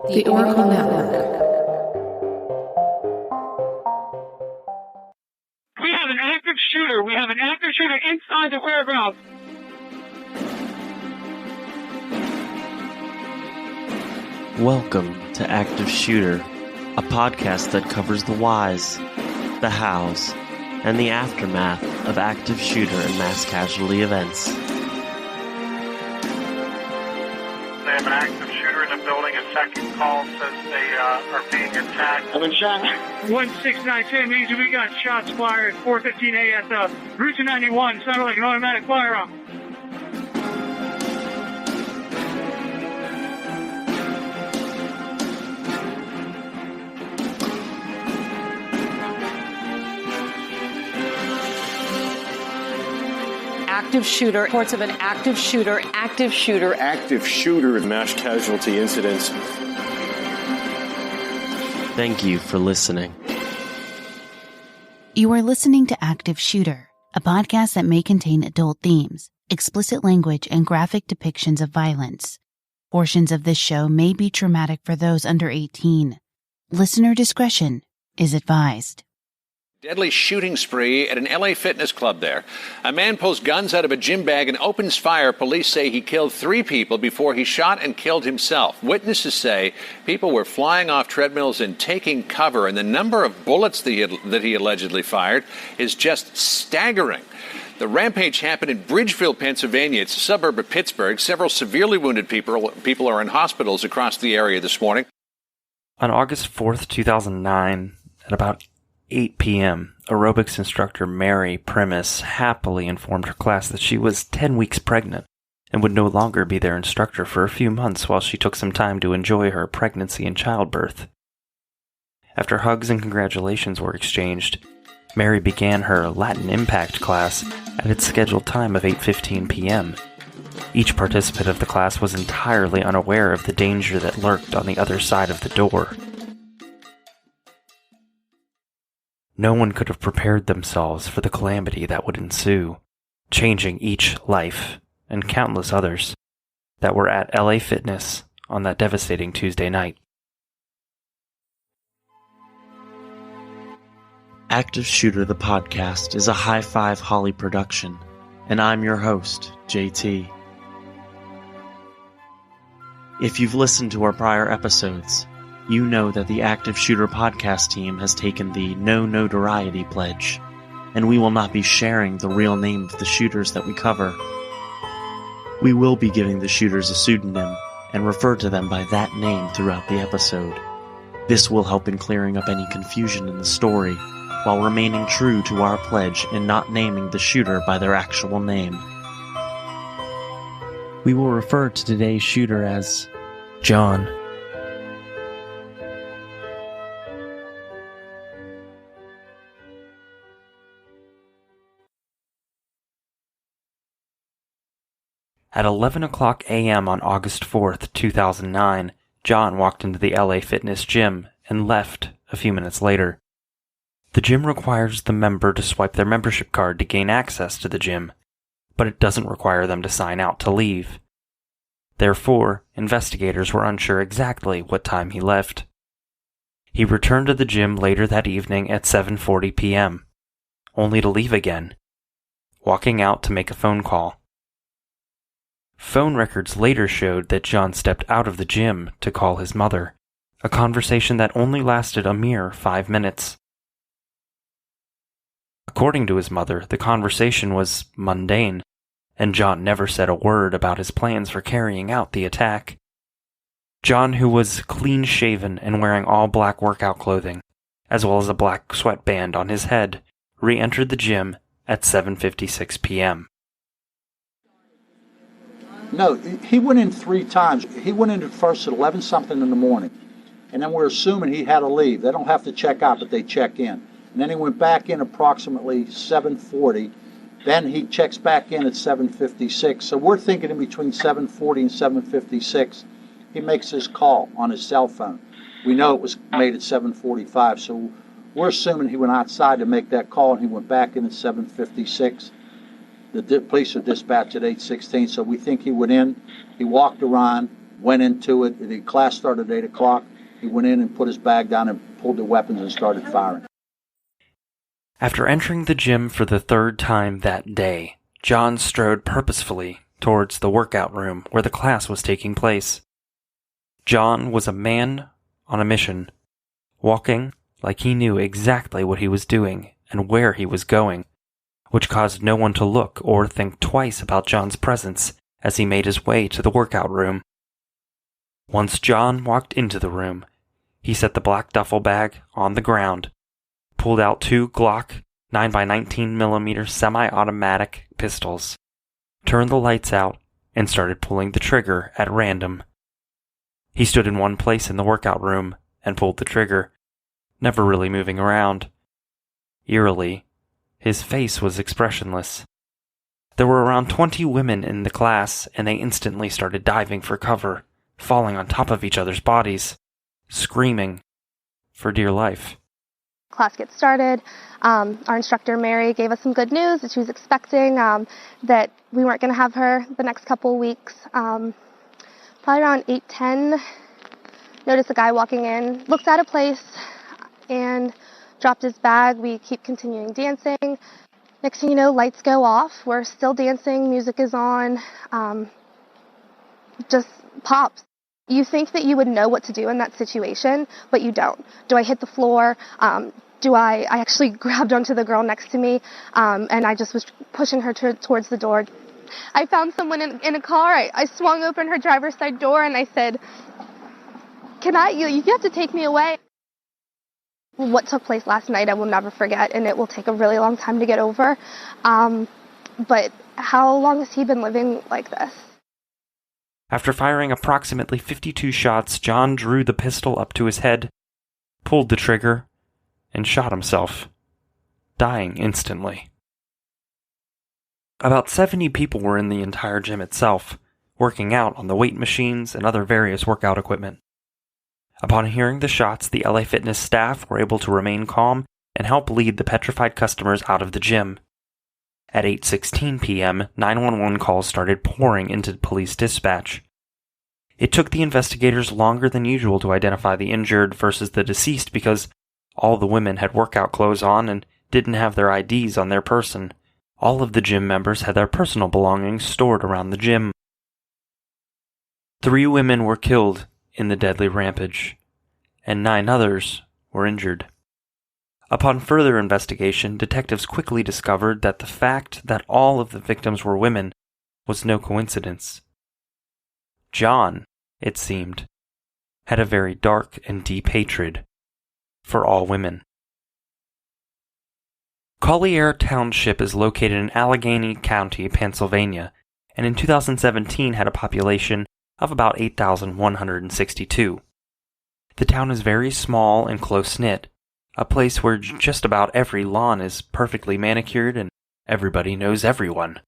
The Oracle Network. We have an active shooter. We have an active shooter inside the warehouse. Welcome to Active Shooter, a podcast that covers the whys, the hows, and the aftermath of active shooter and mass casualty events. They have an active shooter in the building. A second call says they are being attacked. I've been shot. 16910 means we got shots fired. 4:15 ASL. Route 291 sounded like an automatic firearm. Active shooter, reports of an active shooter mass casualty incidents. Thank you for listening. You are listening to Active Shooter, a podcast that may contain adult themes, explicit language, and graphic depictions of violence. Portions of this show may be traumatic for those under 18. Listener discretion is advised. Deadly shooting spree at an LA fitness club there. A man pulls guns out of a gym bag and opens fire. Police say he killed 3 people before he shot and killed himself. Witnesses say people were flying off treadmills and taking cover, and the number of bullets that he allegedly fired is just staggering. The rampage happened in Bridgeville, Pennsylvania. It's a suburb of Pittsburgh. Several severely wounded people are in hospitals across the area this morning. On August 4th, 2009, at about 8 p.m., aerobics instructor Mary Primus happily informed her class that she was 10 weeks pregnant and would no longer be their instructor for a few months while she took some time to enjoy her pregnancy and childbirth. After hugs and congratulations were exchanged, Mary began her Latin Impact class at its scheduled time of 8:15 p.m. Each participant of the class was entirely unaware of the danger that lurked on the other side of the door. No one could have prepared themselves for the calamity that would ensue, changing each life and countless others that were at LA Fitness on that devastating Tuesday night. Active Shooter, the podcast, is a High Five Holly production, and I'm your host, JT. If you've listened to our prior episodes, you know that the Active Shooter podcast team has taken the no notoriety pledge, and we will not be sharing the real name of the shooters that we cover. We will be giving the shooters a pseudonym and refer to them by that name throughout the episode. This will help in clearing up any confusion in the story, while remaining true to our pledge in not naming the shooter by their actual name. We will refer to today's shooter as John. At 11 o'clock a.m. on August 4th, 2009, John walked into the LA Fitness gym and left a few minutes later. The gym requires the member to swipe their membership card to gain access to the gym, but it doesn't require them to sign out to leave. Therefore, investigators were unsure exactly what time he left. He returned to the gym later that evening at 7:40 p.m., only to leave again, walking out to make a phone call. Phone records later showed that John stepped out of the gym to call his mother, a conversation that only lasted a mere 5 minutes. According to his mother, the conversation was mundane, and John never said a word about his plans for carrying out the attack. John, who was clean-shaven and wearing all black workout clothing, as well as a black sweatband on his head, re-entered the gym at 7:56 p.m. No, he went in 3 times. He went in first at 11-something in the morning, and then we're assuming he had to leave. They don't have to check out, but they check in. And then he went back in approximately 7:40. Then he checks back in at 7:56. So we're thinking in between 7:40 and 7:56, he makes his call on his cell phone. We know it was made at 7:45, so we're assuming he went outside to make that call, and he went back in at 7:56. The police are dispatched at 8:16, so we think he went in, he walked around, went into it. The class started at 8 o'clock. He went in and put his bag down and pulled the weapons and started firing. After entering the gym for the third time that day, John strode purposefully towards the workout room where the class was taking place. John was a man on a mission, walking like he knew exactly what he was doing and where he was going, which caused no one to look or think twice about John's presence as he made his way to the workout room. Once John walked into the room, he set the black duffel bag on the ground, pulled out 2 Glock 9x19mm semi-automatic pistols, turned the lights out, and started pulling the trigger at random. He stood in one place in the workout room and pulled the trigger, never really moving around. Eerily, his face was expressionless. There were around 20 women in the class, and they instantly started diving for cover, falling on top of each other's bodies, screaming for dear life. Class gets started. Our instructor, Mary, gave us some good news that she was expecting that we weren't going to have her the next couple of weeks. Probably around 8:10, noticed a guy walking in, looks out of place, and dropped his bag. We keep continuing dancing. Next thing you know, lights go off. We're still dancing. Music is on. Just pops. You think that you would know what to do in that situation, but you don't. Do I hit the floor? I actually grabbed onto the girl next to me, and I just was pushing her towards the door. I found someone in a car. I swung open her driver's side door, and I said, you have to take me away. What took place last night I will never forget, and it will take a really long time to get over. But how long has he been living like this? After firing approximately 52 shots, John drew the pistol up to his head, pulled the trigger, and shot himself, dying instantly. About 70 people were in the entire gym itself, working out on the weight machines and other various workout equipment. Upon hearing the shots, the LA Fitness staff were able to remain calm and help lead the petrified customers out of the gym. At 8:16 p.m., 911 calls started pouring into police dispatch. It took the investigators longer than usual to identify the injured versus the deceased because all the women had workout clothes on and didn't have their IDs on their person. All of the gym members had their personal belongings stored around the gym. 3 women were killed in the deadly rampage, and 9 others were injured. Upon further investigation, detectives quickly discovered that the fact that all of the victims were women was no coincidence. John, it seemed, had a very dark and deep hatred for all women. Collier Township is located in Allegheny County, Pennsylvania, and in 2017 had a population of about 8,162. The town is very small and close-knit, a place where just about every lawn is perfectly manicured and everybody knows everyone.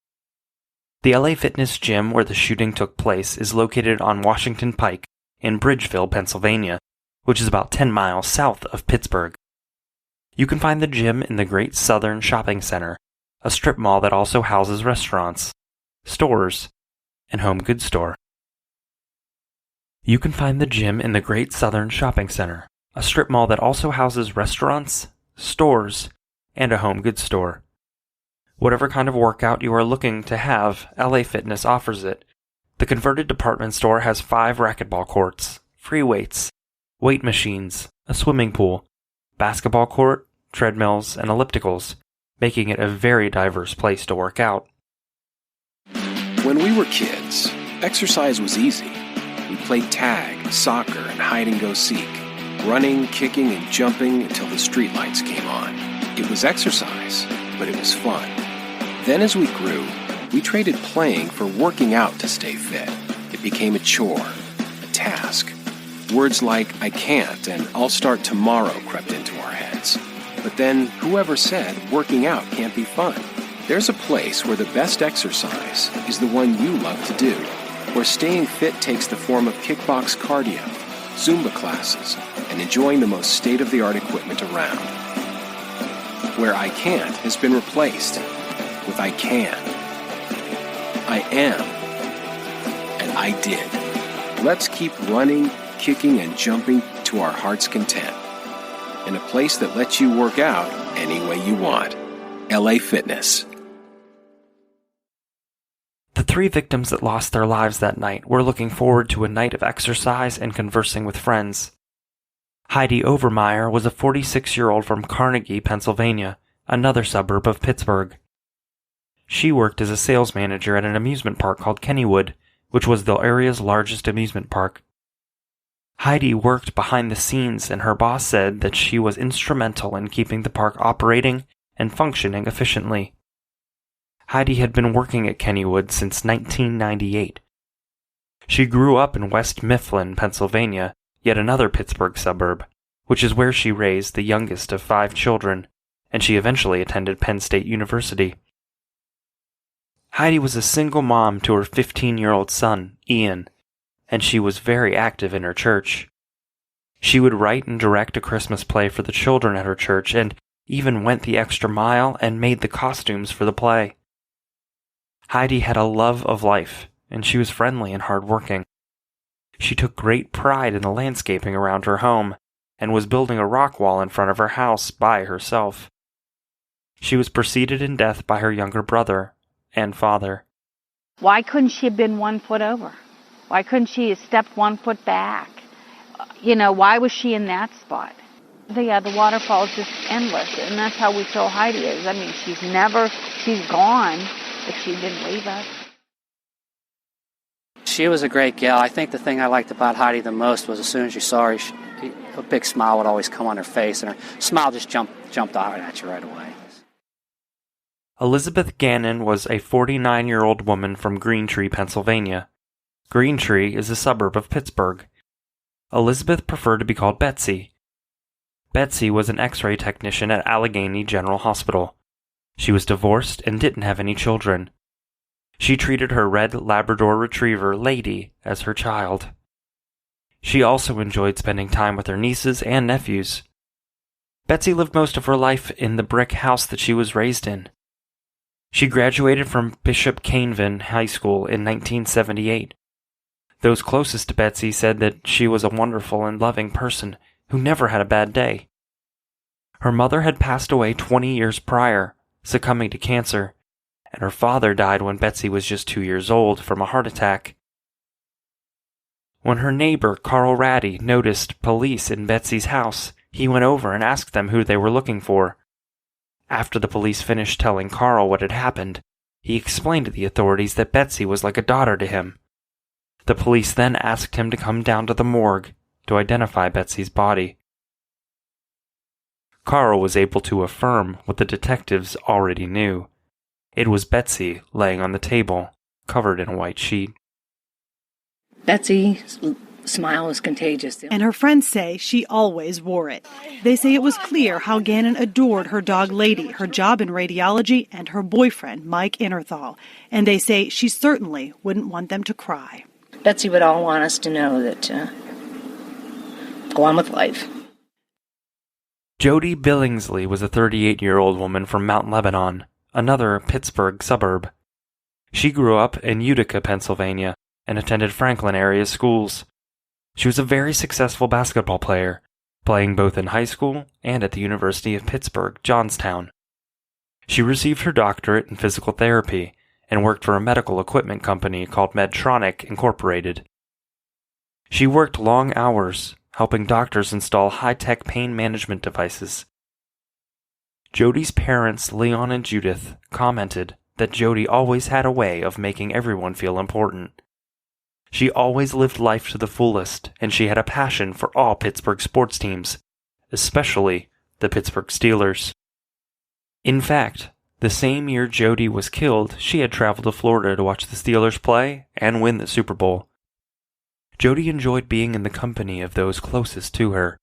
The LA Fitness gym where the shooting took place is located on Washington Pike in Bridgeville, Pennsylvania, which is about 10 miles south of Pittsburgh. You can find the gym in the Great Southern Shopping Center, a strip mall that also houses restaurants, stores, and home goods store. You can find the gym in the Great Southern Shopping Center, a strip mall that also houses restaurants, stores, and a home goods store. Whatever kind of workout you are looking to have, LA Fitness offers it. The converted department store has 5 racquetball courts, free weights, weight machines, a swimming pool, basketball court, treadmills, and ellipticals, making it a very diverse place to work out. When we were kids, exercise was easy. We played tag, soccer, and hide-and-go-seek, running, kicking, and jumping until the streetlights came on. It was exercise, but it was fun. Then as we grew, we traded playing for working out to stay fit. It became a chore, a task. Words like, I can't, and I'll start tomorrow crept into our heads. But then, whoever said working out can't be fun? There's a place where the best exercise is the one you love to do, where staying fit takes the form of kickbox cardio, Zumba classes, and enjoying the most state-of-the-art equipment around. Where I can't has been replaced with I can. I am. And I did. let's keep running, kicking, and jumping to our heart's content. In a place that lets you work out any way you want. LA Fitness. The 3 victims that lost their lives that night were looking forward to a night of exercise and conversing with friends. Heidi Overmeyer was a 46-year-old from Carnegie, Pennsylvania, another suburb of Pittsburgh. She worked as a sales manager at an amusement park called Kennywood, which was the area's largest amusement park. Heidi worked behind the scenes, and her boss said that she was instrumental in keeping the park operating and functioning efficiently. Heidi had been working at Kennywood since 1998. She grew up in West Mifflin, Pennsylvania, yet another Pittsburgh suburb, which is where she raised the youngest of 5 children, and she eventually attended Penn State University. Heidi was a single mom to her 15-year-old son, Ian, and she was very active in her church. She would write and direct a Christmas play for the children at her church, and even went the extra mile and made the costumes for the play. Heidi had a love of life, and she was friendly and hardworking. She took great pride in the landscaping around her home, and was building a rock wall in front of her house by herself. She was preceded in death by her younger brother and father. Why couldn't she have been 1 foot over? Why couldn't she have stepped 1 foot back? Why was she in that spot? The waterfall is just endless, and that's how we feel Heidi is. I mean, she's gone, but she didn't leave us. She was a great gal. I think the thing I liked about Heidi the most was as soon as you saw her, a big smile would always come on her face, and her smile just jumped out at you right away. Elizabeth Gannon was a 49-year-old woman from Greentree, Pennsylvania. Greentree is a suburb of Pittsburgh. Elizabeth preferred to be called Betsy. Betsy was an X-ray technician at Allegheny General Hospital. She was divorced and didn't have any children. She treated her red Labrador Retriever, Lady, as her child. She also enjoyed spending time with her nieces and nephews. Betsy lived most of her life in the brick house that she was raised in. She graduated from Bishop Canevin High School in 1978. Those closest to Betsy said that she was a wonderful and loving person who never had a bad day. Her mother had passed away 20 years prior, succumbing to cancer, and her father died when Betsy was just 2 years old from a heart attack. When her neighbor, Carl Ratty, noticed police in Betsy's house, he went over and asked them who they were looking for. After the police finished telling Carl what had happened, he explained to the authorities that Betsy was like a daughter to him. The police then asked him to come down to the morgue to identify Betsy's body. Carl was able to affirm what the detectives already knew. It was Betsy laying on the table, covered in a white sheet. Betsy's smile was contagious. And her friends say she always wore it. They say it was clear how Gannon adored her dog Lady, her job in radiology, and her boyfriend, Mike Innerthal. And they say she certainly wouldn't want them to cry. Betsy would all want us to know that go on with life. Jody Billingsley was a 38-year-old woman from Mount Lebanon, another Pittsburgh suburb. She grew up in Utica, Pennsylvania, and attended Franklin area schools. She was a very successful basketball player, playing both in high school and at the University of Pittsburgh, Johnstown. She received her doctorate in physical therapy and worked for a medical equipment company called Medtronic Incorporated. She worked long hours, helping doctors install high-tech pain management devices. Jody's parents, Leon and Judith, commented that Jody always had a way of making everyone feel important. She always lived life to the fullest, and she had a passion for all Pittsburgh sports teams, especially the Pittsburgh Steelers. In fact, the same year Jody was killed, she had traveled to Florida to watch the Steelers play and win the Super Bowl. Jody enjoyed being in the company of those closest to her.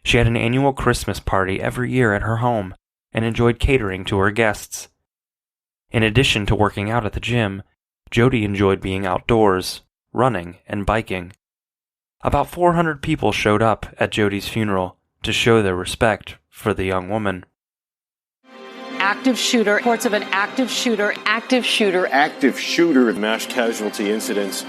She had an annual Christmas party every year at her home and enjoyed catering to her guests. In addition to working out at the gym, Jody enjoyed being outdoors, running, and biking. About 400 people showed up at Jody's funeral to show their respect for the young woman. Active shooter, reports of an active shooter mass casualty incidents